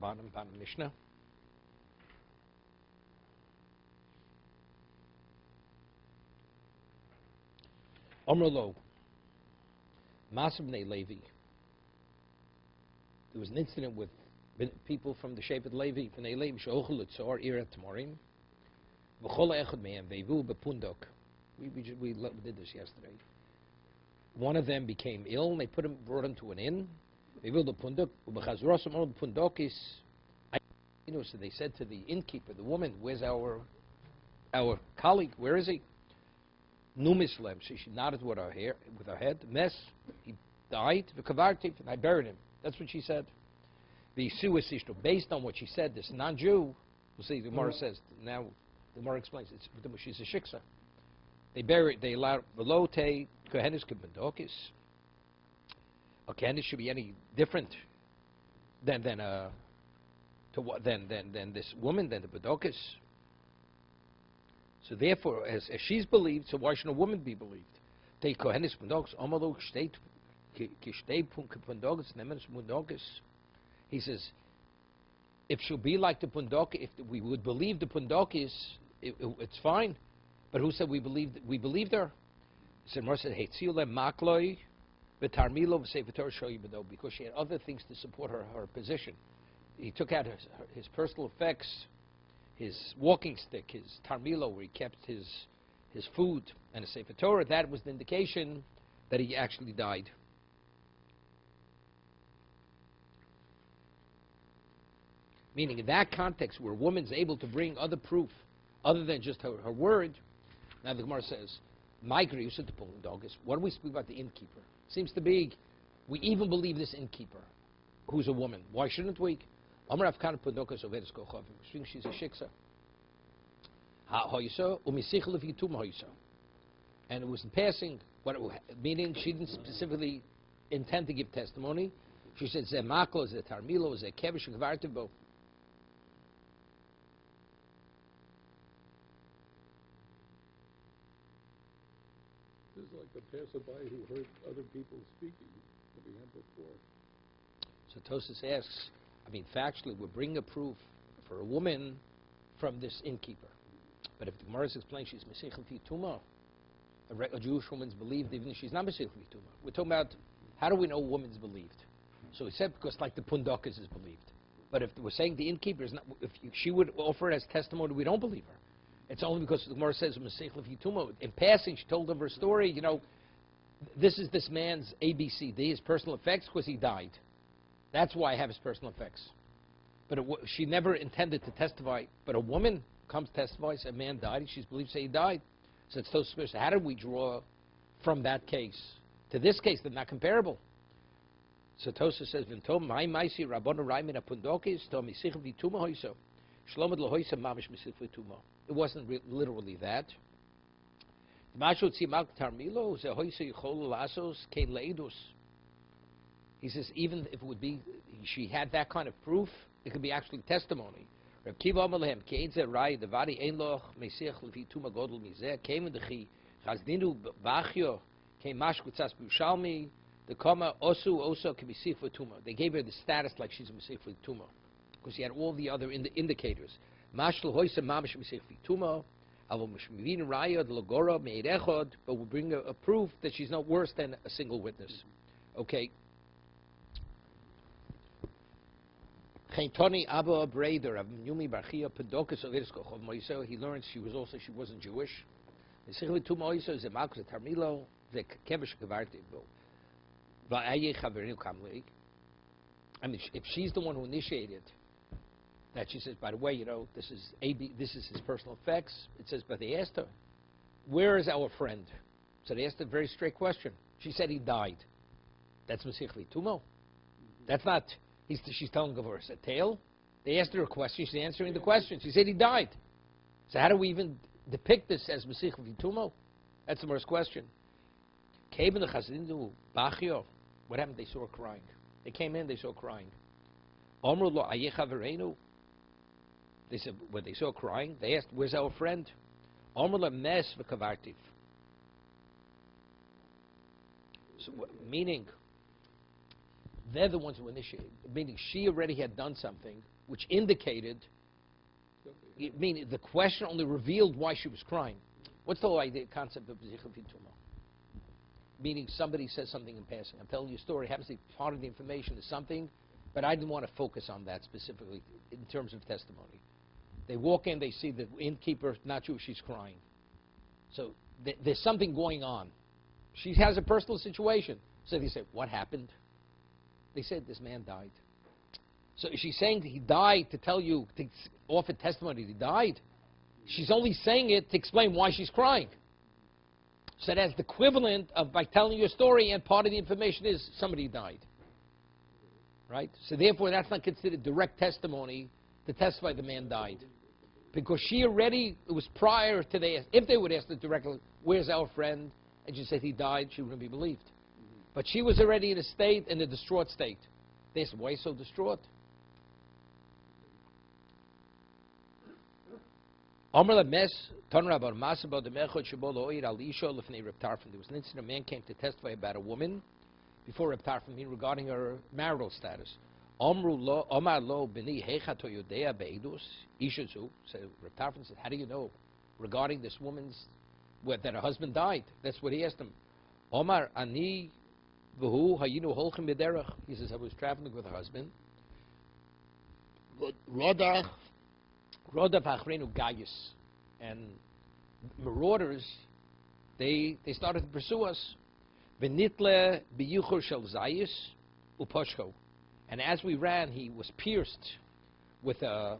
bottom Mishnah. Omrlo, Masr b'nei Levi. There was an incident with people from the Shevet Levi, b'nei Levi, she'ochel l'tzor irat tmorim, v'chol echad mehem veivu b'pundok. We did this yesterday. One of them became ill, and they brought him to an inn. Veivu b'pundok, u'b'chazrosim ol b'pundok is. So they said to the innkeeper, the woman, "Where's our colleague? Where is he?" Numislem. She nodded with her head. Mess. He died. V'kavartiv, and I buried him. That's what she said. Based on what she said, this non-Jew, we'll see, the Gemara says, now the Gemara explains, she's a shiksa. They allowed below te kohenis kibendokis. A kohenis should be any different than this woman, than the bedokis. So therefore, as she's believed, so why should a woman be believed? Te kohenis kibendokis, amalok shteit kishtei pun kibendokis, nemenis mundokis. He says, if she'll be like the Pundok, if we would believe the Pundokis, it's fine. But who said we believed her? He said, Mor said, makloi v'tarmilo v'sevator shoyibedo, because she had other things to support her position. He took out his personal effects, his walking stick, his tarmilo, where he kept his food, and a Sefer Torah. That was the indication that he actually died. Meaning, in that context, where a woman's able to bring other proof, other than just her word, now the Gemara says, "Ma'ikri used to pull doggis." What do we speak about the innkeeper? Seems to be, we even believe this innkeeper, who's a woman. Why shouldn't we? Amar Avkan Pundokas Ovedis Kochavim. She's a shiksa. Ha'hoyso u'misichel v'yitum hoyso. And it was in passing, meaning she didn't specifically intend to give testimony. She said, "Ze maklo, ze tarmilo, ze kevish gvartibo." This is like a passerby who heard other people speaking that we had before. So Tosas asks, factually, we're bringing a proof for a woman from this innkeeper. But if the Gemara explains she's Mesichel Tuma, a Jewish woman's believed even if she's not Mesichel Tuma. We're talking about, how do we know a woman's believed? So he said, because like the Pundokas is believed. But if we're saying the innkeeper is not, if she would offer it as testimony, we don't believe her. It's only because the Gemara says Mesichel Tuma. In passing, she told of her story, this is this man's ABCD, his personal effects, because he died. That's why I have his personal effects. But she never intended to testify. But a woman comes testifies, a man died, and she's believed to say he died. So it's so suspicious. How did we draw from that case to this case? They're not comparable. So Tosa says, "V'ntom my maisi rabbanu raimin apundokis to misich v'tuma hoyso shlomad lohoysa mamish misich v'tuma." It wasn't literally that. He says, even if it would be, she had that kind of proof, it could be actually testimony. Reb Kiva Amalhem, Keidze Rai, Devari Einloch, Mesich Levi Tuma Godel Mizeh, came in the Chi, Chazdinu Bachyo, came Mashkutzas Bushalmi, the Koma Osu Oso Kibisif Tuma. They gave her the status like she's a Mesich Tuma, because she had all the other indicators. Mashal Hoysa Mamish Mesich Tuma, Avol Mishmivin Raya, the Logora, Meirechod, but we'll bring a proof that she's not worse than a single witness. Okay. Chaitoni Abba Breder of Yumi Barchia Pedokas of Irskoch Moiso. He learned she wasn't Jewish. The two Moiso is a Malkus Tarmilo, the Kevish Gavarti. If she's the one who initiated that, she says, by the way, this is his personal effects. It says, but they asked her, where is our friend? So they asked a very straight question. She said he died. That's Mesichli Tumo. That's not. She's telling of us a tale. They asked her a question. She's answering the question. She said he died. So how do we even depict this as Mesich V'tumo? That's the first question. Came in the Chasidindu Bachio. What happened? They saw her crying. They came in. They saw her crying. Omru lo ayecha v'reinu. They said when they saw her crying, they asked, "Where's our friend?" Omru lo mes v'kavartiv. So meaning, they're the ones who initiated. Meaning she already had done something which indicated, meaning the question only revealed why she was crying. What's the whole idea, concept of Zichel Fituma? Meaning somebody says something in passing. I'm telling you a story. Happens to be part of the information is something, but I didn't want to focus on that specifically in terms of testimony. They walk in, they see the innkeeper, not Jewish, she's crying. So there's something going on. She has a personal situation. So they say, what happened? They said, this man died. So she's saying he died to tell you, to offer testimony that he died. She's only saying it to explain why she's crying. So that's the equivalent of by telling you a story and part of the information is somebody died. Right? So therefore that's not considered direct testimony to testify the man died. Because she already, it was prior to if they would ask her directly, where's our friend? And she said he died, she wouldn't be believed. But she was already in a distraught state. They said, why so distraught? There was an incident, a man came to testify about a woman before Reb Tarfon, regarding her marital status. So Reb Tarfon said, how do you know regarding this woman's, that her husband died? That's what he asked him. He says, I was traveling with her husband. And marauders, they started to pursue us. And as we ran, he was pierced with an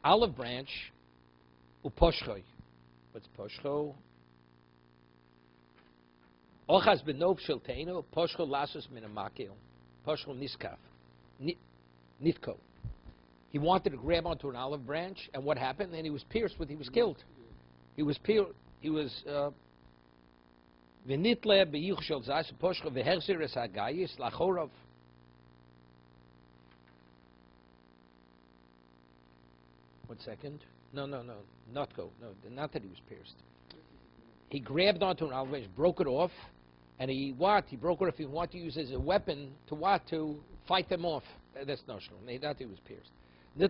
olive branch. Uposhcho. What's poshcho? Ochas benov shelteinu poshcho lasus min amakil. Poshcho niskaf. Nitko. He wanted to grab onto an olive branch, and what happened? And he was pierced he was killed. He was pierced. He was v'nitle b'yuch shel zayis poshcho v'hechzir es hagayis lachorov. One second. No, not go. No, not that he was pierced. He grabbed onto an olive branch, broke it off, and he broke it off. He wanted to use it as a weapon to fight them off. That's not true. Not that he was pierced. He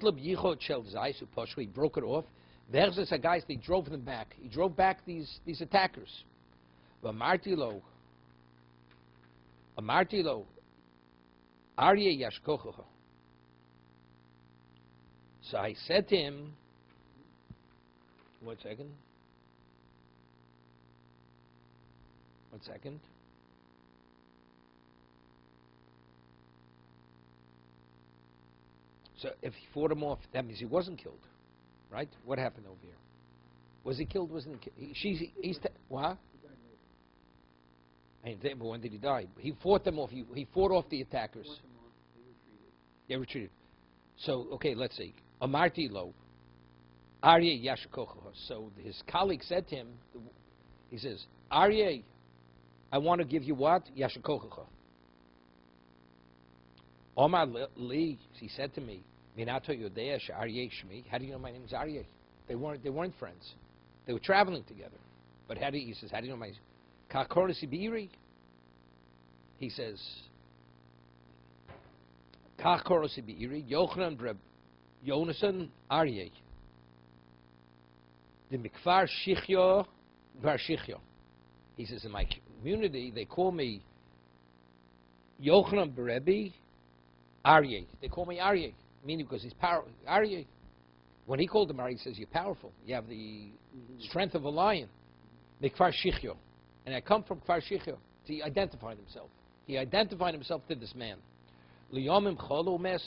broke it off. They drove them back. He drove back these attackers. Amartilo, Arye Yashkocho. So I said to him, one second. So if he fought him off, that means he wasn't killed, right? What happened over here? Was he killed? Wasn't he killed? What? But when did he die? He fought them off. He fought off the attackers. They retreated. So, okay, let's see. Amarti lo. Aryeh Yashkocho. So his colleague said to him, he says, Aryeh, I want to give you what? Yashkocho. Omar Li, he said to me, Minato Yodea Aryeh Shmi. How do you know my name is Aryeh? They weren't friends. They were traveling together. But he says, how do you know my name? Kakorisi Biri? He says, Kakorisi Biri, Yochanan Breb Yonason Aryeh. The Mikfar Shichyo Bar Shichyo. He says, in my community, they call me Yochanan Berebi Aryeh. They call me Aryeh, meaning because he's powerful. Aryeh. When he called him Aryeh, he says, you're powerful. You have the strength of a lion. Mikfar Shichyo. And I come from Kfar Shichyo. He identified himself. He identified himself to this man. Liyomim Cholu Mes.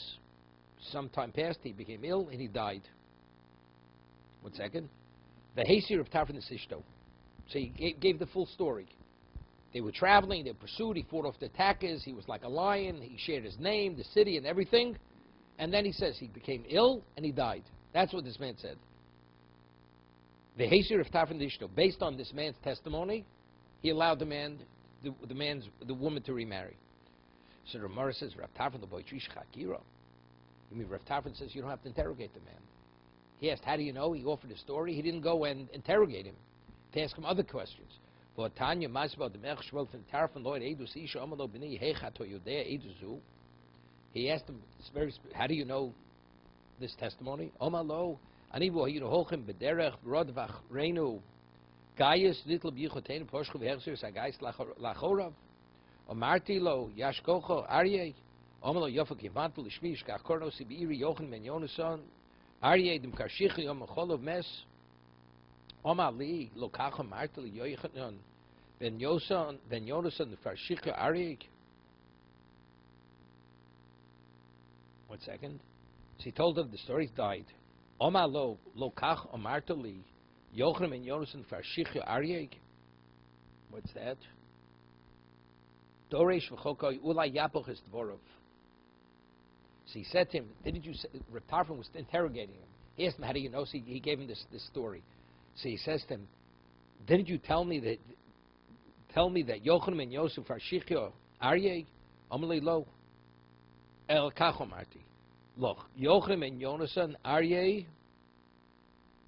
Some time passed, he became ill, and he died. 1 second. The Hasir of Tarfon Sishto. So he gave the full story. They were traveling, they were pursued, he fought off the attackers, he was like a lion, he shared his name, the city, and everything. And then he says he became ill, and he died. That's what this man said. The Hasir of Tarfon Sishto. Based on this man's testimony, he allowed the woman to remarry. So the Gemara says, Rav Tarfon the boy Trish Chakira. You mean Rav Tarfon says you don't have to interrogate the man. He asked, how do you know? He offered a story. He didn't go and interrogate him to ask him other questions. He asked him, how do you know this testimony? Omalo, anivu hayu holchem bederech rodvach reinu gaius little bichotein poshchu v'herzer sagais lachorav. Omarti lo yashkocho arye. Omalo yofak yivantu l'shvish kachkorno sibiiri yochen ben yonason arye dem karshichi yom cholov mes. Omali lo kacho marti lo yochanon ben yonason the karshichi arye. 1 second. So he told them the story died. Oma lo kach omartali Yochanan and Yonason farshichu aryeg. What's that? Doresh v'chokoi ulai yapoch es dvorov. So he said to him, didn't you say, Reb Tarfon was interrogating him. He asked him, how do you know? So he gave him this story. So he says to him, didn't you tell me that Yochanan and Yosef farshichu aryeg? Amalei lo. El kachomarti. Look, Yochanan and Yonason Aryeh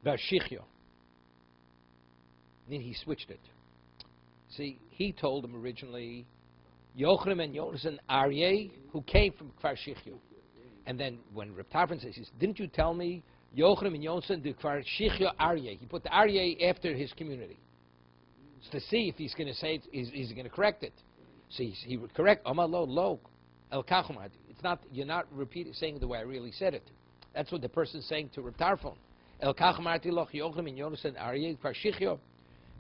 Varshichyo. Then he switched it. See, he told him originally Yochanan and Yonason Aryeh, who came from Kfar Shichyo. And then when Reb Tarfon says, didn't you tell me Yochanan and Yonason the Kfar Shichyo Aryeh? He put the Aryeh after his community. So to see if he's going to say it, is he going to correct it? So he would correct Amar lo El Kachumarti. It's not, you're not saying it the way I really said it. That's what the person's saying to Reb Tarfon. El Kachumarti loch Yochanan and Yonason Aryeh Kfar Shichyo.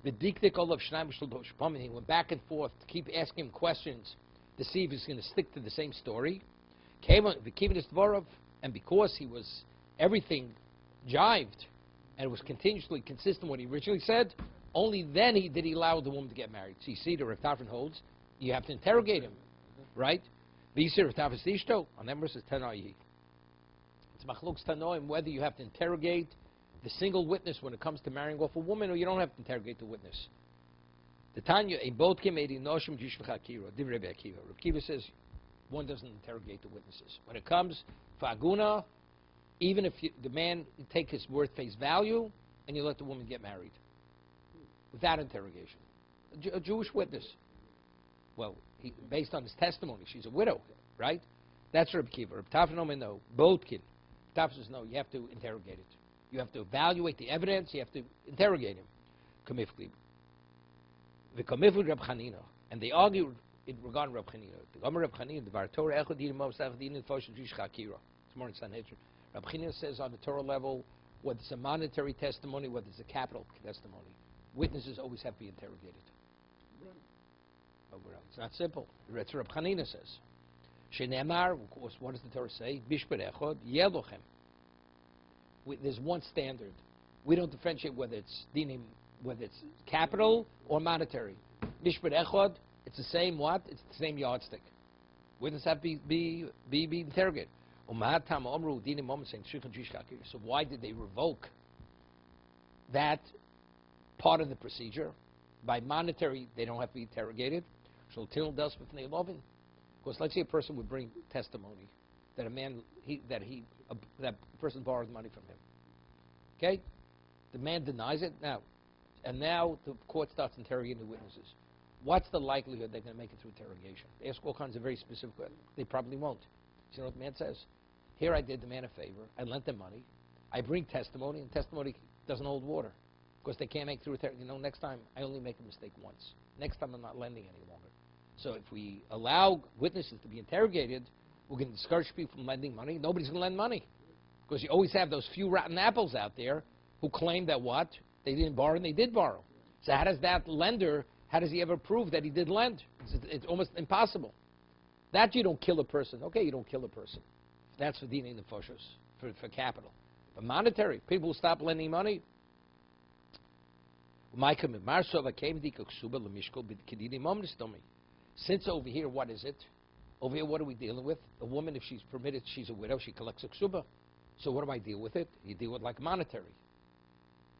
The diktik of Shnaim Shlosh. He went back and forth to keep asking him questions to see if he's going to stick to the same story. Came on his dvorov, and because he was everything jived and was continuously consistent with what he originally said, only then did he allow the woman to get married. So you see, the Rav Tarfon holds you have to interrogate him, right? V'yisir Rav Tarfon Stishto on them versus Tanayi. It's machlokes tanoim whether you have to interrogate the single witness when it comes to marrying off a woman, or you don't have to interrogate the witness. The Tanya, a both came Noshim Jishvachakira, Div Rebbe Akiva. Rebbe Akiva says one doesn't interrogate the witnesses. When it comes Faguna, even if the man take his word face value, and you let the woman get married. Without interrogation. A Jewish witness. Well, based on his testimony, she's a widow, right? That's Rebbe Akiva. Rebbe Tarfon no, both kid. Tarfon says no, you have to interrogate it. You have to evaluate the evidence. You have to interrogate him. The Kamifli Reb Chanina, and they argued in regarding Reb Chanina. The Gomer Reb Chanina, the Var Torah Echad Mos Echad in Fosh Jish Chakira. It's more in Sanhedrin. Reb Chanina says on the Torah level, whether it's a monetary testimony, whether it's a capital testimony, witnesses always have to be interrogated. But it's not simple. That's what Reb Chanina says. Shenemar, of course, what does the Torah say? Bishper Echad Yelochem. There's one standard. We don't differentiate whether it's dinim, whether it's capital or monetary. Mishpat echad, it's the same what? It's the same yardstick. Witnesses have to be interrogated. So why did they revoke that part of the procedure? By monetary, they don't have to be interrogated. Because let's say a person would bring testimony that that person borrowed money from him. Okay? The man denies it now. And now the court starts interrogating the witnesses. What's the likelihood they're going to make it through interrogation? They ask all kinds of very specific questions. They probably won't. You know what the man says? Here I did the man a favor. I lent them money. I bring testimony, and testimony doesn't hold water. Because they can't make through interrogation. Next time, I only make a mistake once. Next time, I'm not lending any longer. So if we allow witnesses to be interrogated, we're going to discourage people from lending money. Nobody's going to lend money. Because you always have those few rotten apples out there who claim that what? They didn't borrow and they did borrow. So how does that lender, how does he ever prove that he did lend? It's almost impossible. That you don't kill a person. Okay, you don't kill a person. That's for dinim the foshos, for capital. But monetary, people who stop lending money. Since over here, what is it? Over here, what are we dealing with? A woman, if she's permitted, she's a widow, she collects a ksuba. So what do I deal with it? You deal with like monetary.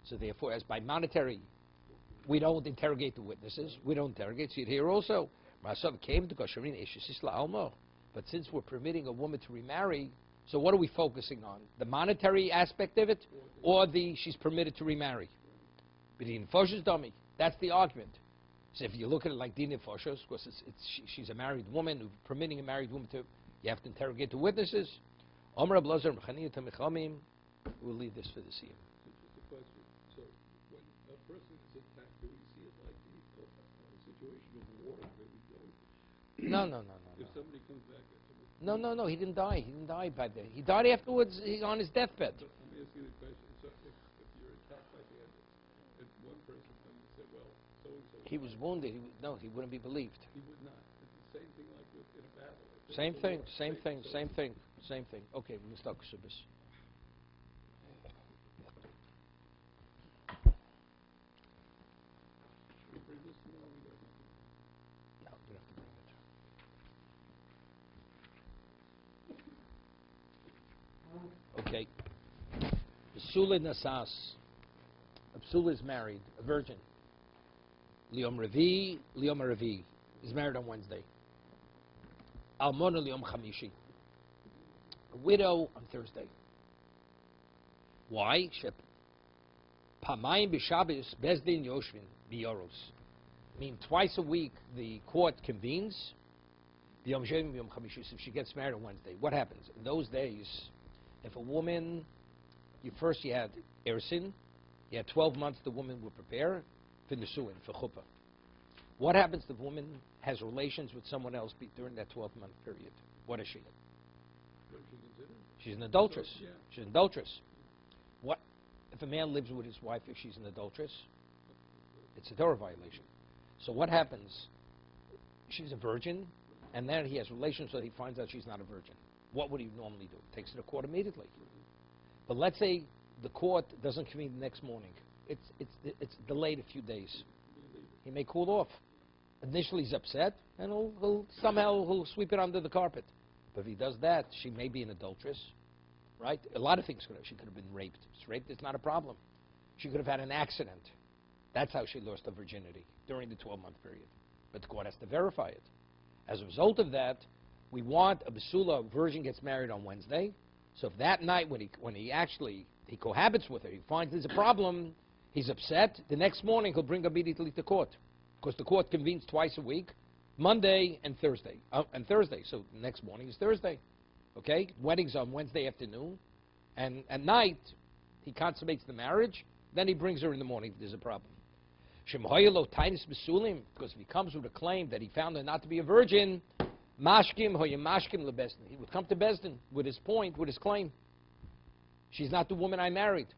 So therefore, as by monetary, we don't interrogate the witnesses. We don't interrogate. See it here also. But since we're permitting a woman to remarry, so what are we focusing on? The monetary aspect of it, or she's permitted to remarry? That's the argument. So if you look at it like Dina Foshos, because she's a married woman, permitting a married woman to, you You have to interrogate the witnesses. Omer Ablazer Mechaniyat HaMechamim. We'll leave this for this year. Just a question. So when a person is attacked, do we see it like a situation of war that we go? No. If somebody comes back after No. He didn't die. He didn't die by the. He died afterwards. He's on his deathbed. Let me ask you the question. So if you're attacked by bandits, and one person comes and said, well, so-and-so... He was wounded. He wouldn't be believed. He would not. It's the same thing like in a battle. Same thing. Okay, we'll start Ksubis. Should we bring this tomorrow? We don't have to. No, we don't have to bring it. Okay. Psula Nasas. A Psula is married, a virgin. Liom Revi is married on Wednesday. Almona Liom Chamishi. A widow on Thursday. Why? Pamayim b'Shabbos Bezdin Yoshvin biyoros. Mean twice a week the court convenes. Yom Shem Yom Chamishi. If she gets married on Wednesday, what happens in those days? If a woman, you had Ersin, you had 12 months the woman would prepare for Nesuin, for Chuppah. What happens if the woman has relations with someone else during that 12-month period? What is she? What is she considered? She's an adulteress. So, yeah. She's an adulteress. What if a man lives with his wife if she's an adulteress? It's a Torah violation. So what happens? She's a virgin, and then he has relations, so he finds out she's not a virgin. What would he normally do? Takes her to court immediately. But let's say the court doesn't convene the next morning. It's delayed a few days. He may cool off. Initially he's upset, and he'll sweep it under the carpet. But if he does that, she may be an adulteress, right? A lot of things could have. She could have been raped. If she's raped, it's not a problem. She could have had an accident. That's how she lost her virginity during the 12-month period. But the court has to verify it. As a result of that, we want a basula, a virgin gets married on Wednesday. So if that night when he cohabits with her, he finds there's a problem, he's upset, the next morning he'll bring her immediately to court. Because the court convenes twice a week, Monday and Thursday. So the next morning is Thursday. Okay? Wedding's on Wednesday afternoon. And at night, he consummates the marriage. Then he brings her in the morning if there's a problem. Because if he comes with a claim that he found her not to be a virgin, mashkim lebesdin. He would come to Besdin with his point, with his claim. She's not the woman I married.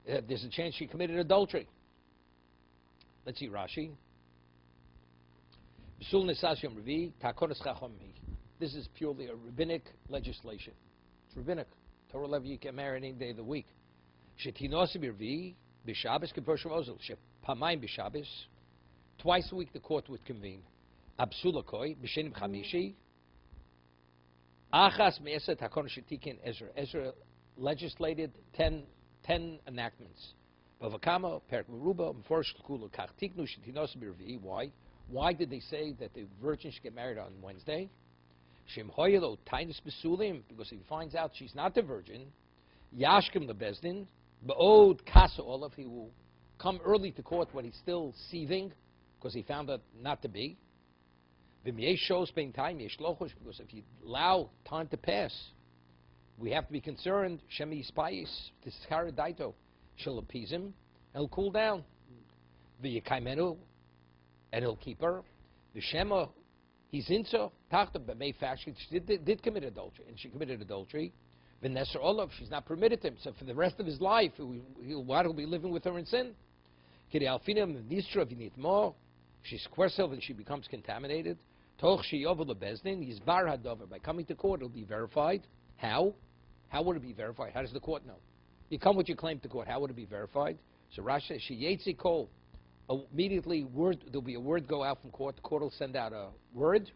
There's a chance she committed adultery. Let's see Rashi. This is purely a rabbinic legislation. It's rabbinic. Torah Levi, you can marry any day of the week. Twice a week the court would convene. Ezra legislated 10 enactments. Why? Why did they say that the virgin should get married on Wednesday? Because if he finds out she's not the virgin, Yashkim lebezdin, Ba'od Kasa Olaf, he will come early to court when he's still seething, because he found her not to be. Because if you allow time to pass, we have to be concerned, Shemi Yispayis, this is Karadaito, she'll appease him, and he'll cool down. V'yakaimenu, and he'll keep her. V'shema, he's into Tachta, but may fact she did commit adultery, and she committed adultery. V'nesser Olav, she's not permitted him, so for the rest of his life, he'll be living with her in sin. Kiri Alfinim, Yisro, if you need more, she squares herself and she becomes contaminated. Toch sheyovel lebezdin, yizbar hadover. By coming to court, it'll be verified. How? How would it be verified? How does the court know? You come with your claim to court. How would it be verified? So Rashi says, she kol. Immediately, there'll be a word go out from court. The court will send out a word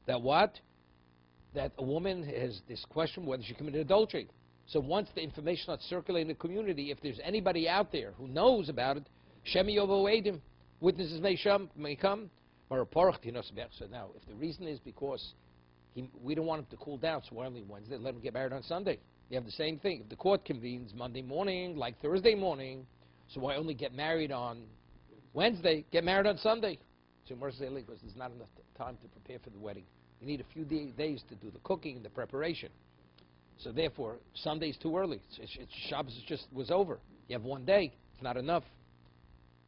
that what? That a woman has this question whether she committed adultery. So once the information starts circulating in the community, if there's anybody out there who knows about it, Shemi Yovo Edim, witnesses may come. So now, if the reason is because we don't want him to cool down, so why only Wednesday? Let him get married on Sunday. You have the same thing. If the court convenes Monday morning, like Thursday morning, so why only get married on Wednesday? Get married on Sunday. So because there's not enough time to prepare for the wedding. You need a few days to do the cooking and the preparation. So therefore, Sunday's too early. Shabbos was over. You have one day. It's not enough.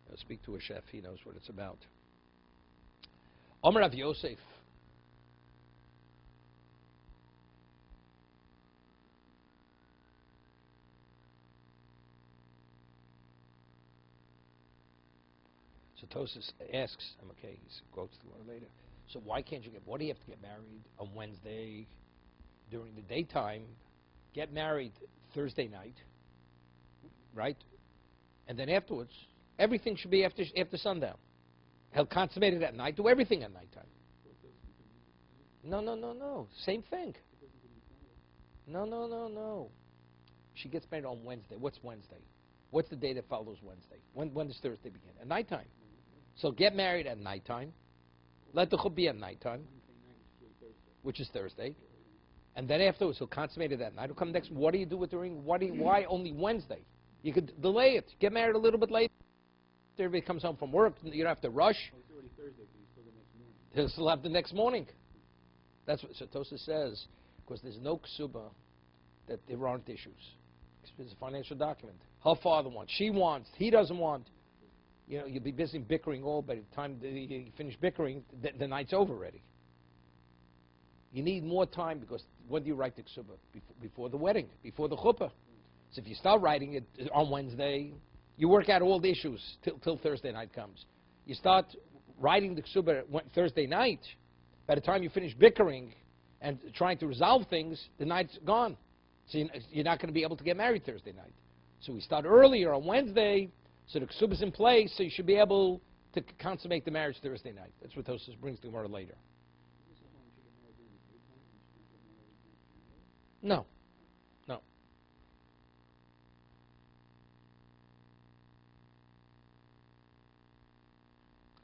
I'll speak to a chef. He knows what it's about. Omer Rav Yosef. So Tosas asks, okay, he quotes the one later. So why can't you why do you have to get married on Wednesday during the daytime? Get married Thursday night, right? And then afterwards, everything should be after sundown. He'll consummate it at night. Do everything at nighttime. No. Same thing. No. She gets married on Wednesday. What's Wednesday? What's the day that follows Wednesday? When does Thursday begin? At nighttime. So get married at nighttime. Let the chub be at nighttime, which is Thursday. And then afterwards, he'll consummate it that night. He'll come next. What do you do with why only Wednesday? You could delay it. Get married a little bit later. Everybody comes home from work. You don't have to rush. It's already Thursday, but you still the next morning. He'll still have the next morning. That's what Tosa says, because there's no ksuba that there aren't issues. It's a financial document. Her father wants. She wants. He doesn't want. You'll be busy bickering all. By the time you finish bickering, the night's over already. You need more time because when do you write the ksuba? Before the wedding, before the chuppah. So if you start writing it on Wednesday, you work out all the issues till Thursday night comes. You start writing the ksuba Thursday night. By the time you finish bickering and trying to resolve things, the night's gone. So you're not going to be able to get married Thursday night. So we start earlier on Wednesday, so the ksuba's in place, so you should be able to consummate the marriage Thursday night. That's what Tosas brings to Gemara later. No.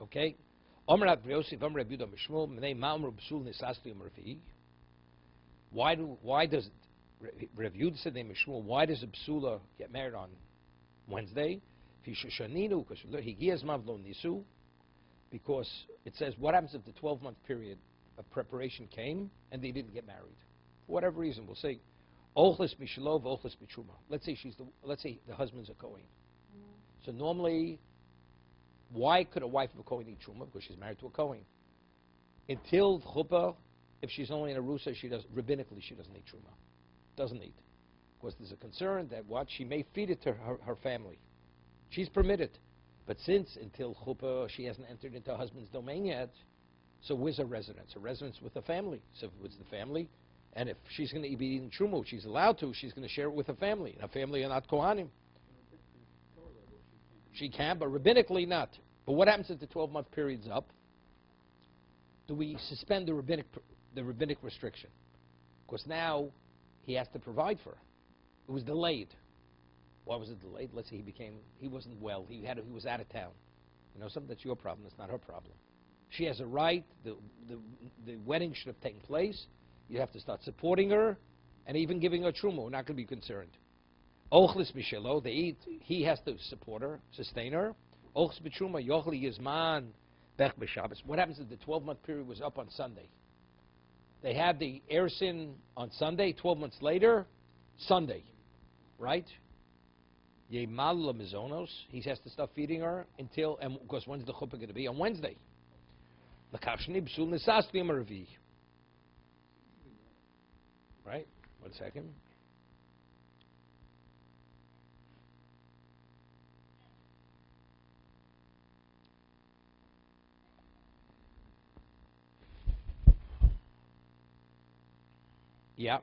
Okay. Why does Rav Yud said they Mishmul? Why does a psula get married on Wednesday? Because it says what happens if the 12-month period of preparation came and they didn't get married for whatever reason? We'll say ochlis mishalov, ochlis mitruma. Let's say the husband's a Kohen. So normally, why could a wife of a Kohen eat truma? Because she's married to a Kohen. Until chuppah, if she's only in a rusa, rabbinically she doesn't eat truma. Doesn't eat. Because there's a concern that she may feed it to her family. She's permitted. But since until chuppah she hasn't entered into her husband's domain yet, so where's her residence? Her residence with the family. So if it's the family, and if she's going to be eating truma, which she's allowed to, she's going to share it with her family. And her family are not Kohanim. She can, but rabbinically not. But what happens if the 12-month period's up? Do we suspend the rabbinic restriction? Because now he has to provide for her. It was delayed. Why was it delayed? Let's say he wasn't well. He was out of town. Something that's your problem. It's not her problem. She has a right. The wedding should have taken place. You have to start supporting her and even giving her truma. We're not going to be concerned. Ochlis mishelo, they eat. He has to support her, sustain her. Ochlis b'truma, yochli yizman bech b'Shabbos. What happens if the 12-month period was up on Sunday? They had the ersin on Sunday. 12 months later, Sunday, right? Yemal mizonos. He has to start feeding her until, and because when's the chuppah going to be? On Wednesday. L'kavshni b'sul nisas b'yom right? 1 second. Yeah.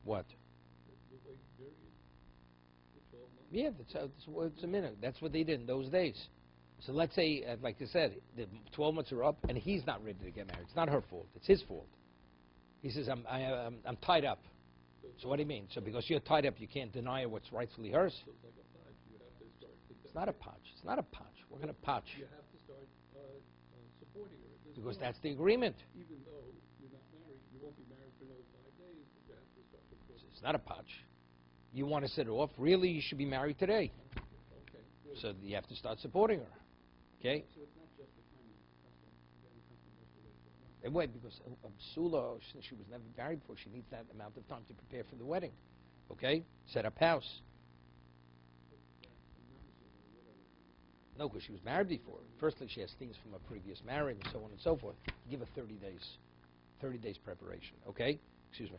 What? Yeah, it's a minute. That's what they did in those days. So let's say, like I said, the 12 months are up, and he's not ready to get married. It's not her fault. It's his fault. He says, I'm tied up. So what do you mean? So because you're tied up, you can't deny her what's rightfully hers? It's not a patch. It's not a patch. What kind of patch? You have to start supporting her. Because that's the agreement. Even though you're not married, you won't be married for another 5 days, but you have to start supporting her. It's not a patch. You want to set it off? Really, you should be married today. Okay. So you have to start supporting her. Okay? So it's not just the timing custom, getting custom restoration. And wait, because a psula, since she was never married before, she needs that amount of time to prepare for the wedding. Okay? Set up house. No, because she was married before. Firstly, she has things from a previous marriage, and so on and so forth. Give her 30 days. 30 days preparation. Okay? Excuse me.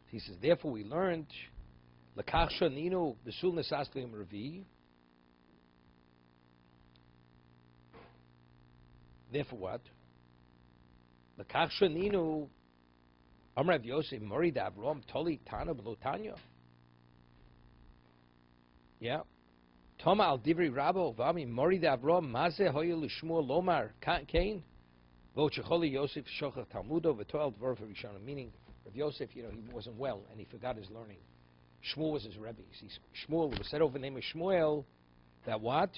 He says, therefore we learned, therefore what? Amrav Yosef Mori da Avrom Toli Tana B'lo Tanya. Yeah. Toma al Divri Rabo Vami Mori da Avrom Maze Hoya Lishmuel Lomar Kain. Lo Checholi Yosef Shochach Talmudo V'Toel Dvor V'Rishon. Meaning, Rav Yosef, he wasn't well and he forgot his learning. Shmuel was his Rebbe. See, Shmuel was said over the name of Shmuel that what?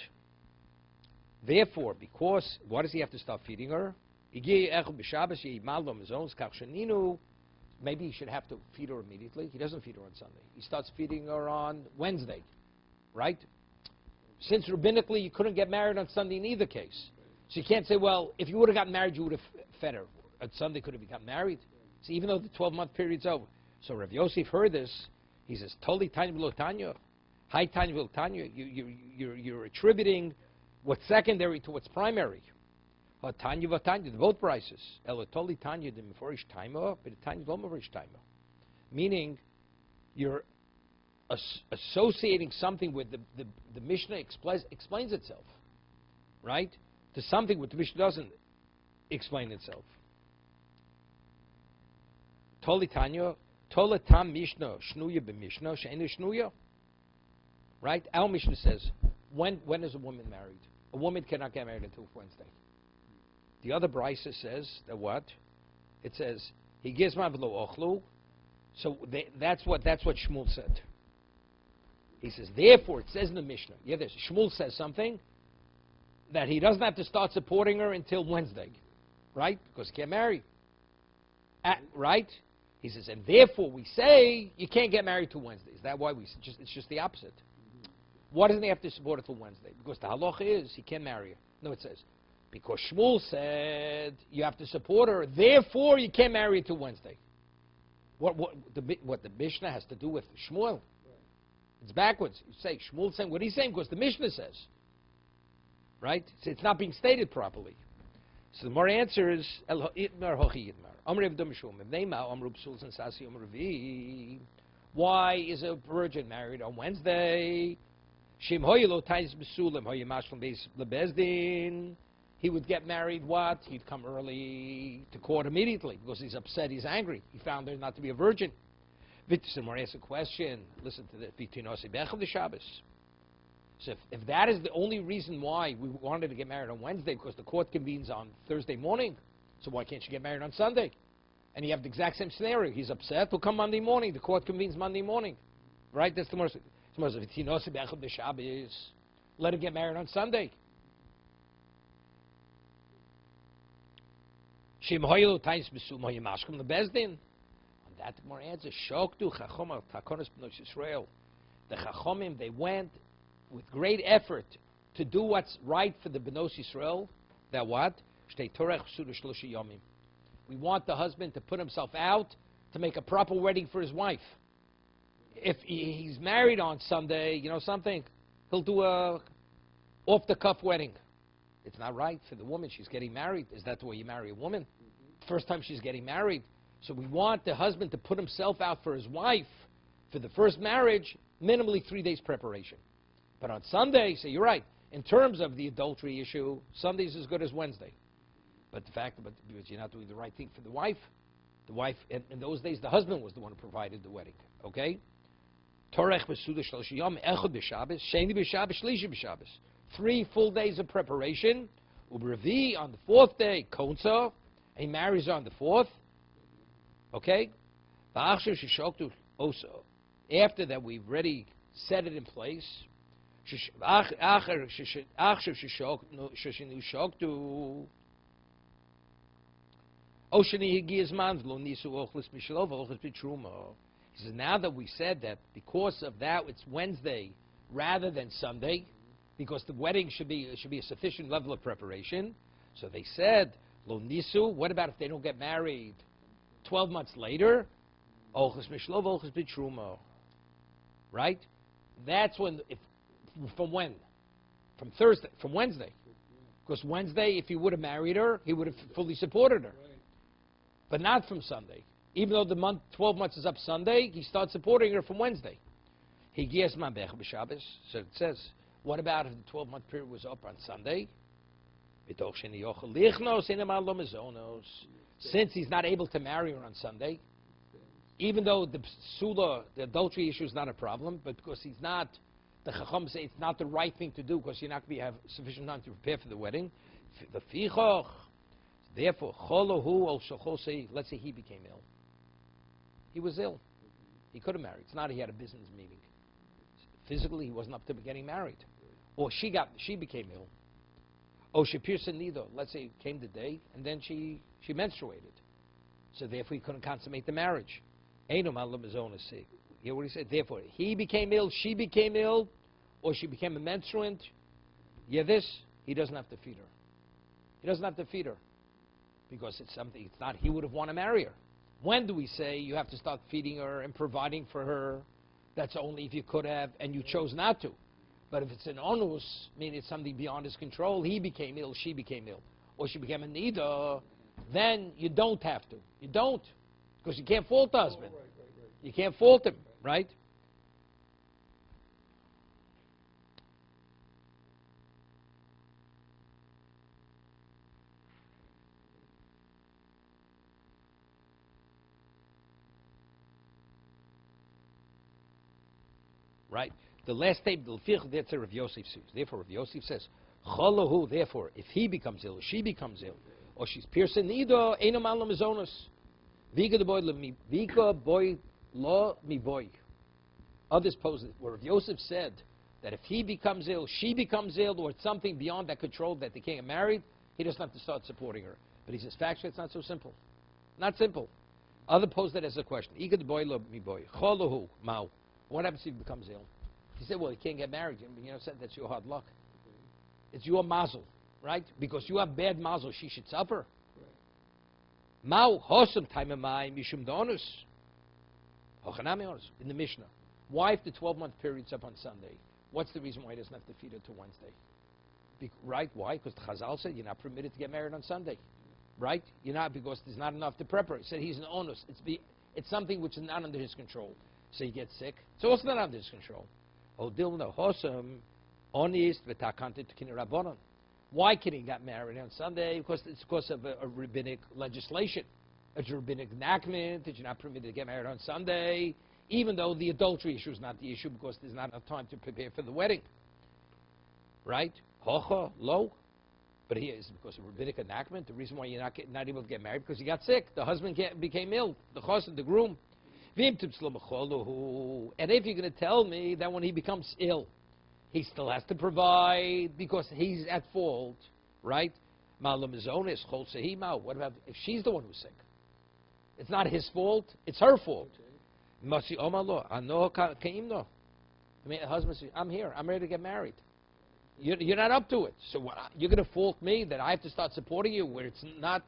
Therefore, because what does he have to start feeding her? Maybe he should have to feed her immediately. He doesn't feed her on Sunday. He starts feeding her on Wednesday, right? Since rabbinically you couldn't get married on Sunday in either case. So you can't say, well, if you would have gotten married, you would have fed her. On Sunday could have gotten married. See, even though the 12-month period's over. So Rav Yosef heard this. He says, Toli Tanya B'lo Tanya. Hi Tanya B'lo Tanya. You're attributing what's secondary to what's primary. Tanya v'Tanya, both prices. Elotoli Tanya the meforish taima, but Tanya lo meforish taima. Meaning, you're associating something with the Mishnah explains itself, right? To something which the Mishnah doesn't explain itself. Toli Tanya, Tola Tam Mishnah, Shnuya b'Mishnah, She'enu Shnuya. Right? Our Mishnah says, when is a woman married? A woman cannot get married until Wednesday. The other brisa says that what? It says he gives ma v'lo ochlu. So that's what Shmuel said. He says therefore it says in the Mishnah. Yeah, Shmuel says something that he doesn't have to start supporting her until Wednesday, right? Because he can't marry. Right? He says, and therefore we say you can't get married till Wednesday. Is that why it's just the opposite? Why doesn't he have to support her till Wednesday? Because the halacha is he can't marry her. No, it says because Shmuel said you have to support her, therefore you can't marry her till Wednesday. What the Mishnah has to do with Shmuel? Right. It's backwards. You say Shmuel saying what he's saying because the Mishnah says, right? So it's not being stated properly. So the more answer is El Itmar Hochi Itmar. Amr Evdom Shum Evnema Amr Psul Sensasi Amr Revi. Why is a virgin married on Wednesday? Shem Hoyelo Tais Besulim Hoyemashlam Beis Lebezdin. He would get married what? He'd come early to court immediately because he's upset, he's angry. He found her not to be a virgin. Vitsimor asks a question. Listen to this. Vitinosi Bechel the Shabbos. So if that is the only reason why we wanted to get married on Wednesday, because the court convenes on Thursday morning, so why can't you get married on Sunday? And you have the exact same scenario. He's upset. He'll come Monday morning. The court convenes Monday morning. Right? That's the most. Let him get married on Sunday. On that, the more answer. The Chachomim, they went with great effort to do what's right for the Bnos Yisrael. That what? We want the husband to put himself out to make a proper wedding for his wife. If he's married on Sunday, you know something? He'll do a off-the-cuff wedding. It's not right for the woman. She's getting married. Is that the way you marry a woman? First time she's getting married. So we want the husband to put himself out for his wife for the first marriage, minimally 3 days preparation. But on Sunday, so you're right. In terms of the adultery issue, Sunday's as good as Wednesday. But the fact that you're not doing the right thing for the wife, in those days, the husband was the one who provided the wedding. Okay? 3 full days of preparation. Ubravi on the 4th day, Konsa. He marries on the 4th. Okay? After that, we've already set it in place. He says, now that we said that because of that it's Wednesday rather than Sunday, because the wedding should be a sufficient level of preparation, so they said, Lo nisu, what about if they don't get married 12 months later? Right? That's when, from when? From Thursday, from Wednesday. Because Wednesday, if he would have married her, he would have fully supported her. But not from Sunday. Even though the 12 months is up Sunday, he starts supporting her from Wednesday. So it says, what about if the 12-month period was up on Sunday? Since he's not able to marry her on Sunday, even though the sula, the adultery issue is not a problem, but because he's not, the Chacham say it's not the right thing to do because you're not going to have sufficient time to prepare for the wedding. Therefore, let's say he became ill. He was ill. He could have married. It's not he had a business meeting. Physically, he wasn't up to getting married. Or she became ill. Oh, she pierced a needle. Let's say it came the day, and then she menstruated. So therefore, he couldn't consummate the marriage. You hear what he said? Therefore, he became ill, she became ill, or she became a menstruant. Yeah, he doesn't have to feed her. He doesn't have to feed her. Because it's not he would have wanted to marry her. When do we say you have to start feeding her and providing for her? That's only if you could have and you chose not to. But if it's an onus, meaning it's something beyond his control, he became ill, she became ill, or she became a nida, then you don't have to. You don't. Because you can't fault the husband. You can't fault him, right? Right? The last statement, that's Rav Yosef says. Therefore, Rav Yosef says, Cholahu, therefore, if he becomes ill, or she becomes ill, or she's piercing nido, eino man lo mizonos. Vika boy lo mi boy. Others pose it, where Rav Yosef said that if he becomes ill, she becomes ill, or it's something beyond that control that they can't get married, he doesn't have to start supporting her. But he says, factually, it's not so simple. Not simple. Other pose that as a question. Vika boy lo mi boy. Cholahu, mao. What happens if he becomes ill? He said, well, he can't get married. Said that's your hard luck. It's your mazel, right? Because you have bad mazel, she should suffer. Mao hosam taimamai mishum donus. In the Mishnah. Why, if the 12-month period's up on Sunday, what's the reason why he doesn't have to feed her to Wednesday? Right? Why? Because the Chazal said you're not permitted to get married on Sunday. Right? You're not, because there's not enough to prepare. He said he's an onus. It's something which is not under his control. So he gets sick. It's also not under his control. Why can he get married on Sunday? Because it's because of a rabbinic legislation. It's a rabbinic enactment that you're not permitted to get married on Sunday, even though the adultery issue is not the issue because there's not enough time to prepare for the wedding. Right? Hocha, lo. But here is because of rabbinic enactment. The reason why you're not able to get married because you got sick. The husband became ill. The chassan, the groom. And if you're going to tell me that when he becomes ill, he still has to provide because he's at fault, right? What about if she's the one who's sick? It's not his fault, it's her fault. I mean, the husband says, I'm here, I'm ready to get married. You're not up to it. So you're going to fault me that I have to start supporting you where it's not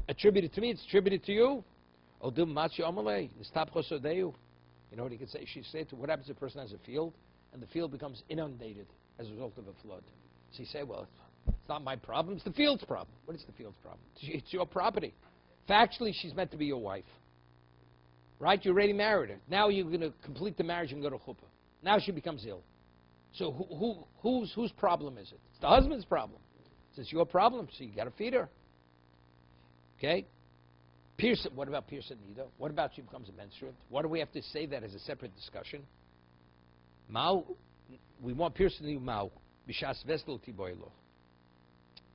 attributed to me, it's attributed to you? You know what he could say? She said, what happens if a person has a field and the field becomes inundated as a result of a flood? So you say, well, it's not my problem, it's the field's problem. What is the field's problem? It's your property. Factually, she's meant to be your wife. Right? You already married her. Now you're going to complete the marriage and go to chuppah. Now she becomes ill. So whose problem is it? It's the husband's problem. It's your problem, so you got to feed her. Okay? What about piercing needle? What about she becomes a menstruant? What do we have to say that as a separate discussion? Mao, we want piercing needle Mao. Bishas vestel tiboilo.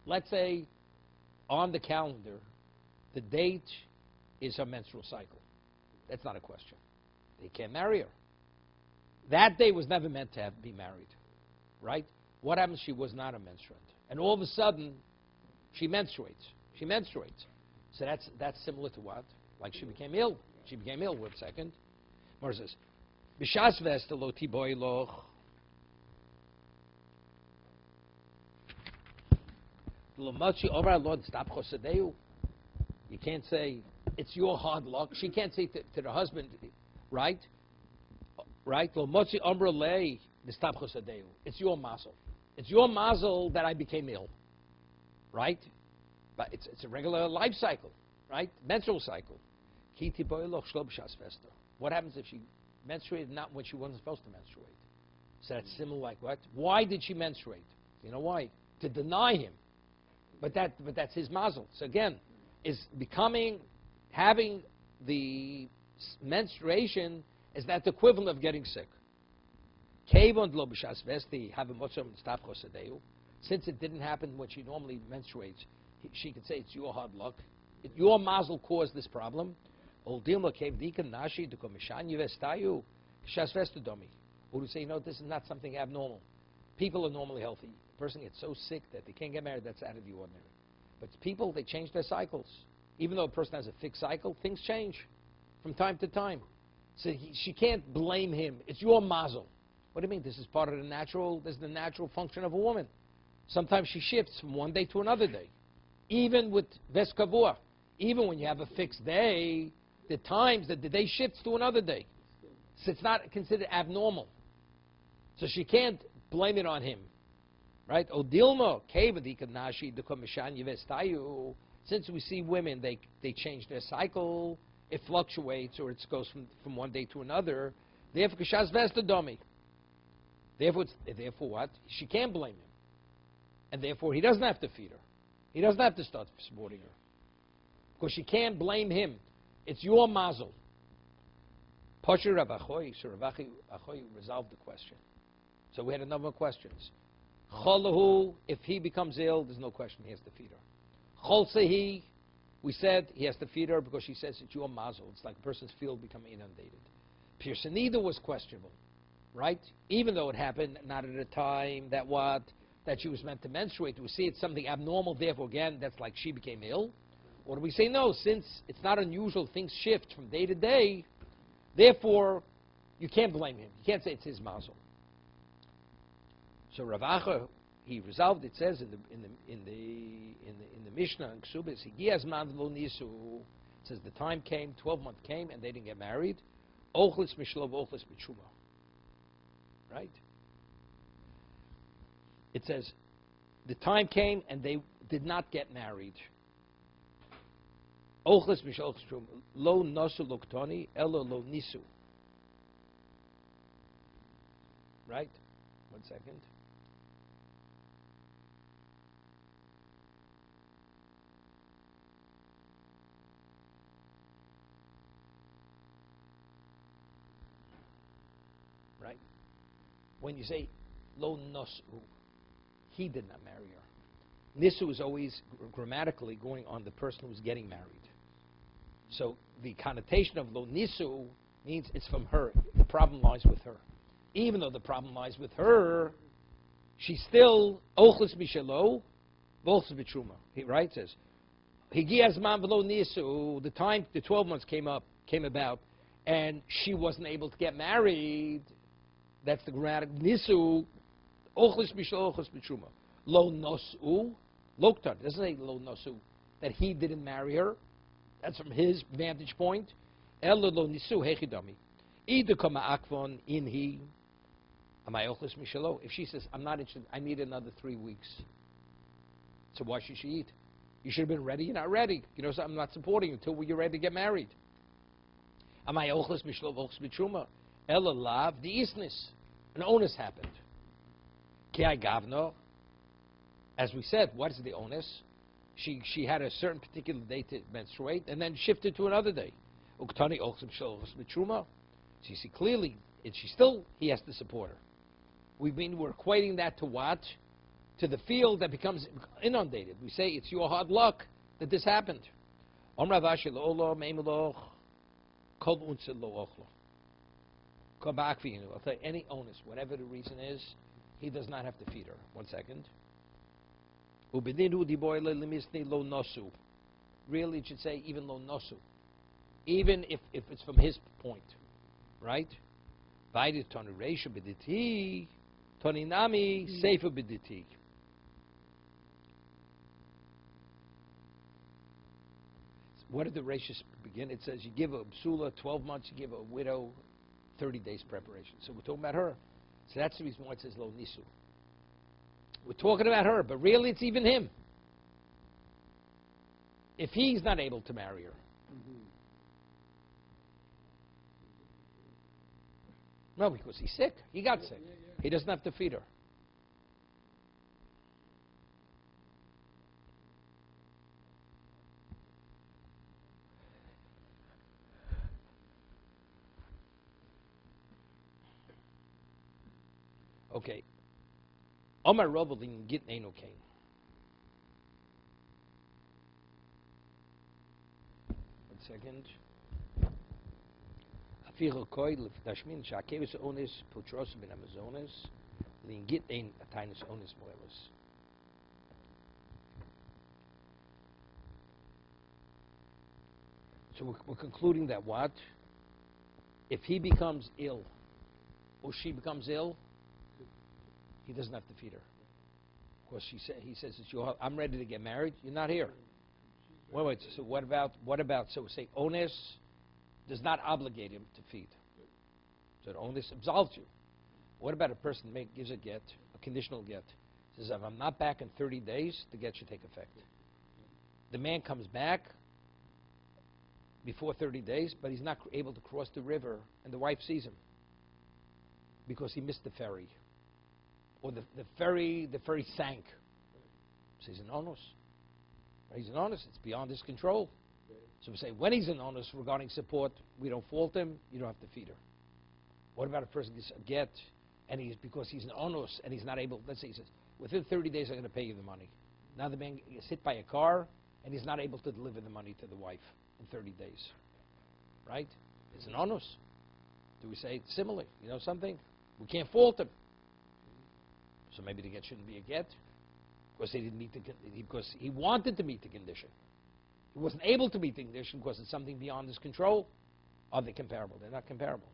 Let's say on the calendar, the date is her menstrual cycle. That's not a question. They can't marry her. That day was never meant to be married. Right? What happens if she was not a menstruant? And all of a sudden, she menstruates. So that's similar to what? Like she became ill. She became ill. Wait a second. Mar says, B'shas vesta lo tiboy loch. Lo machi over Lord stop chosadeu. You can't say it's your hard luck. She can't say to the husband, right? Right? Lo machi umra lei stop chosadeu. It's your mazel. It's your mazel that I became ill. Right? But it's a regular life cycle, right? Menstrual cycle. What happens if she menstruated not when she wasn't supposed to menstruate? So that's similar like what? Why did she menstruate? You know why? To deny him. But that's his mazel. So again, having the menstruation is that the equivalent of getting sick. Since it didn't happen when she normally menstruates, she could say it's your hard luck. Your mazel caused this problem. Or to say, this is not something abnormal. People are normally healthy. A person gets so sick that they can't get married, that's out of the ordinary. But people, they change their cycles. Even though a person has a fixed cycle, things change from time to time. So she can't blame him. It's your mazel. What do you mean? This is the natural function of a woman. Sometimes she shifts from one day to another day. Even with Ves Kavua, even when you have a fixed day, the times that the day shifts to another day. So it's not considered abnormal. So she can't blame it on him. Right? Odilma, since we see women, they change their cycle, it fluctuates, or it goes from one day to another. Therefore, what? She can't blame him. And therefore, he doesn't have to feed her. He doesn't have to start supporting her. Because she can't blame him. It's your mazel. Pasha Rav Achoy, so Rav Achoy resolved the question. So we had a number of questions. Cholahu, if he becomes ill, there's no question he has to feed her. Cholsehi, we said he has to feed her because she says it's your mazel. It's like a person's field becoming inundated. Pirsanida was questionable, right? Even though it happened not at a time that she was meant to menstruate. Do we see it's something abnormal, therefore again, that's like she became ill? Or do we say no, since it's not unusual, things shift from day to day, therefore you can't blame him. You can't say it's his mazel. So Rav Acha, he resolved. It says in the Mishnah in Ksubis, Higiyaz man lo nisu. It says the time came, 12 months came, and they didn't get married. Ochlis mishlov, ochlis mitshuma. Right? It says the time came and they did not get married. Ochlis mishlov, lo nasu loktoni, elo lo nisu. Right? 1 second. Right? When you say lo nasu, he did not marry her. Nisu is always grammatically going on the person who's getting married. So the connotation of lo nisu means it's from her. The problem lies with her. Even though the problem lies with her, she's still ochlis mishalo, ochlis b'truma. He right says higiyaz man v'lo nisu. The time, the 12 months came about, and she wasn't able to get married. That's the grammatic nisu. Ochlis mishalo, ochlis b'truma. Lo nosu, loktar. It doesn't say lo nosu that he didn't marry her. That's from his vantage point. Elo lo nisu hechidami. Either kama akvon in he. If she says, I'm not interested, I need another 3 weeks. So why should she eat? You should have been ready. You're not ready. You know, so I'm not supporting you until you're ready to get married. An onus happened. As we said, what is the onus? She had a certain particular day to menstruate and then shifted to another day. So you see clearly, he has to support her. We're equating that to what? To the field that becomes inundated. We say it's your hard luck that this happened. I'll tell you, any onus, whatever the reason is, he does not have to feed her. 1 second. really it should say even lo nosu. Even if it's from his point, right? Vaidit toni reisha b'diti, toni nami seifa b'diti. What did the reishas begin? It says you give a psula 12 months, you give a widow 30 days preparation. So we're talking about her. So that's the reason why it says lo nisu. We're talking about her, but really it's even him. If he's not able to marry her. No, because he's sick. He got sick. He doesn't have to feed her. Okay. Omar Robalin git neino kain. One second. Afiro koi tashmin shakevis onis putros bin Amazonas lin git ein atinus onis moelos. So we're concluding that what? If he becomes ill, or she becomes ill, he doesn't have to feed her. Of course, he says, I'm ready to get married. You're not here. Wait. So what about? So say onus does not obligate him to feed. So the onus absolves you. What about a person gives a get, a conditional get? Says, if I'm not back in 30 days, the get should take effect. The man comes back before 30 days, but he's not able to cross the river, and the wife sees him because he missed the ferry. Or the ferry sank. So he's an onus. He's an onus. It's beyond his control. So we say when he's an onus regarding support, we don't fault him. You don't have to feed her. What about a person gets a get, and because he's an onus and he's not able? Let's say he says within 30 days I'm going to pay you the money. Now the man gets hit by a car and he's not able to deliver the money to the wife in 30 days. Right? It's an onus. Do we say similarly? You know something? We can't fault him. So maybe the get shouldn't be a get because he didn't meet because he wanted to meet the condition. He wasn't able to meet the condition because it's something beyond his control. Are they comparable? They're not comparable,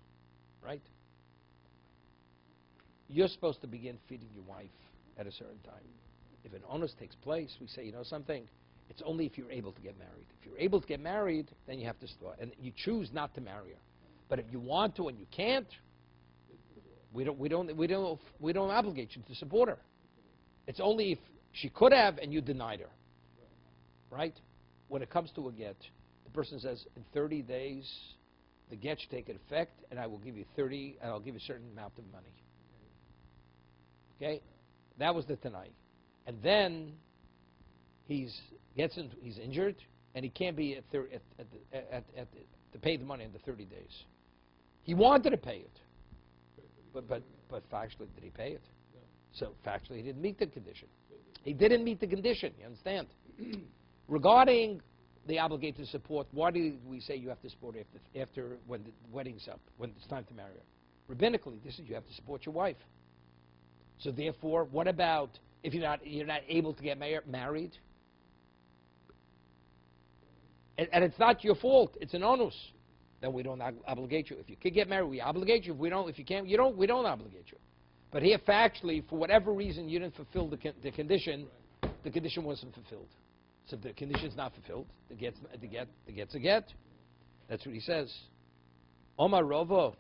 right? You're supposed to begin feeding your wife at a certain time. If an onus takes place, we say, you know something? It's only if you're able to get married. If you're able to get married, then you have to start, and you choose not to marry her. But if you want to and you can't, we don't obligate you to support her. It's only if she could have and you denied her, right? When it comes to a get, the person says in 30 days the get should take effect, and I will give you 30, and I'll give you a certain amount of money. Okay, that was the Tanai, and then he's injured, and he can't be to pay the money in the 30 days. He wanted to pay it. But factually, did he pay it? No. So factually, he didn't meet the condition. He didn't meet the condition, you understand? Regarding the obligated support, why do we say you have to support after when the wedding's up, when it's time to marry her? Rabbinically, this is you have to support your wife. So therefore, what about if you're not able to get married? And it's not your fault, it's an onus. Then we don't obligate you. If you could get married, we obligate you. If you can't, we don't obligate you. But here, factually, for whatever reason, you didn't fulfill the condition. The condition wasn't fulfilled. So if the condition's not fulfilled, the get's a get. That's what he says. Omar Rovo.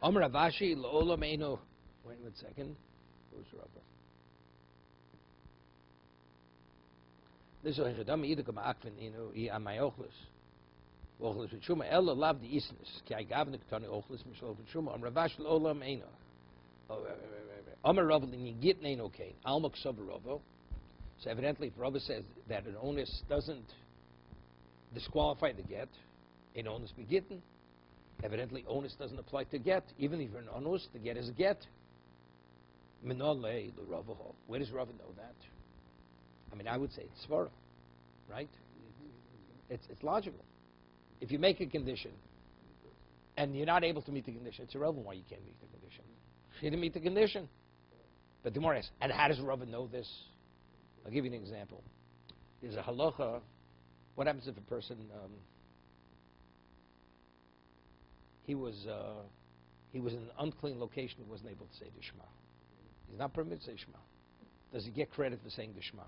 Omar Avashi Lo'olam Eino. Wait 1 second. Who's Rabba? This is Hechadam Idukam Akvin Inu I Amayochlis. Ochlis with Shuma Ella Lav the Isness. Ki I Gavnik Tani Ochlis Mishol with Shuma. Omar Avashi Lo'olam Eino. Omar Rabba Lini Git Neino Kain. Almak Sobarova. So evidently, if Rabba says that an onus doesn't disqualify the get, an onus be gitten. Evidently, onus doesn't apply to get. Even if you're an onus, the get is a get. Where does Rava know that? I mean, I would say it's Svara, right? It's logical. If you make a condition and you're not able to meet the condition, it's irrelevant why you can't meet the condition. You didn't meet the condition. But the Gemara asks, and how does Rava know this? I'll give you an example. There's a halacha. What happens if a person he was in an unclean location, he wasn't able to say the Shema. He's not permitted to say Shema. Does he get credit for saying the Shema?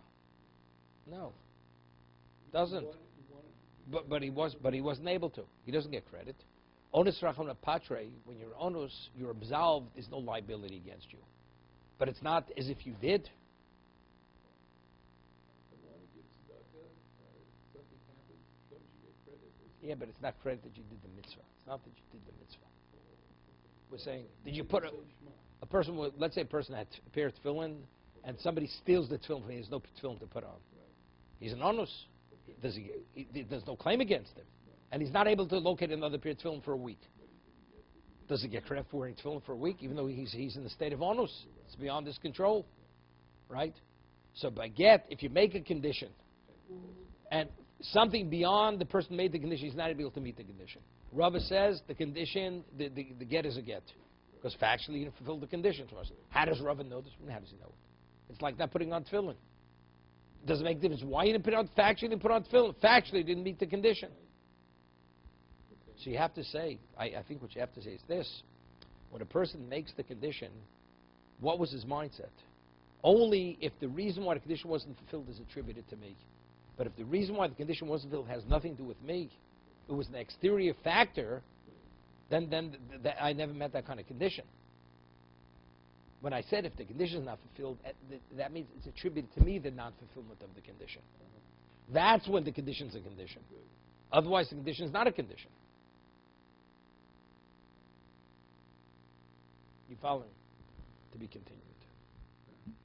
No. Doesn't. But he wasn't able to. He doesn't get credit. Onus racham patre, when you're onus, you're absolved, there's no liability against you. But it's not as if you did. Yeah, but it's not credit that you did the mitzvah. It's not that you did the mitzvah. We're saying, did you put a person, let's say a person had a pair of tefillin, and somebody steals the tefillin, he has no tefillin to put on. He's an onus. There's no claim against him. And he's not able to locate another pair of tefillin for a week. Does he get credit for wearing tefillin for a week, even though he's in the state of onus? It's beyond his control. Right? So by get, if you make a condition, and something beyond the person made the condition, he's not able to meet the condition. Rava says the condition, the get is a get. Because factually you didn't fulfill the condition to us. How does Rava know this? How does he know it? It's like not putting on tefillin. Does it make a difference why you didn't put on factually, you didn't put on tefillin? Factually you didn't meet the condition. So you have to say, I think what you have to say is this. When a person makes the condition, what was his mindset? Only if the reason why the condition wasn't fulfilled is attributed to me. But if the reason why the condition wasn't fulfilled has nothing to do with me, it was an exterior factor, then I never met that kind of condition. When I said if the condition is not fulfilled, that means it's attributed to me the non-fulfillment of the condition. That's when the condition is a condition. Otherwise, the condition is not a condition. You following? To be continued.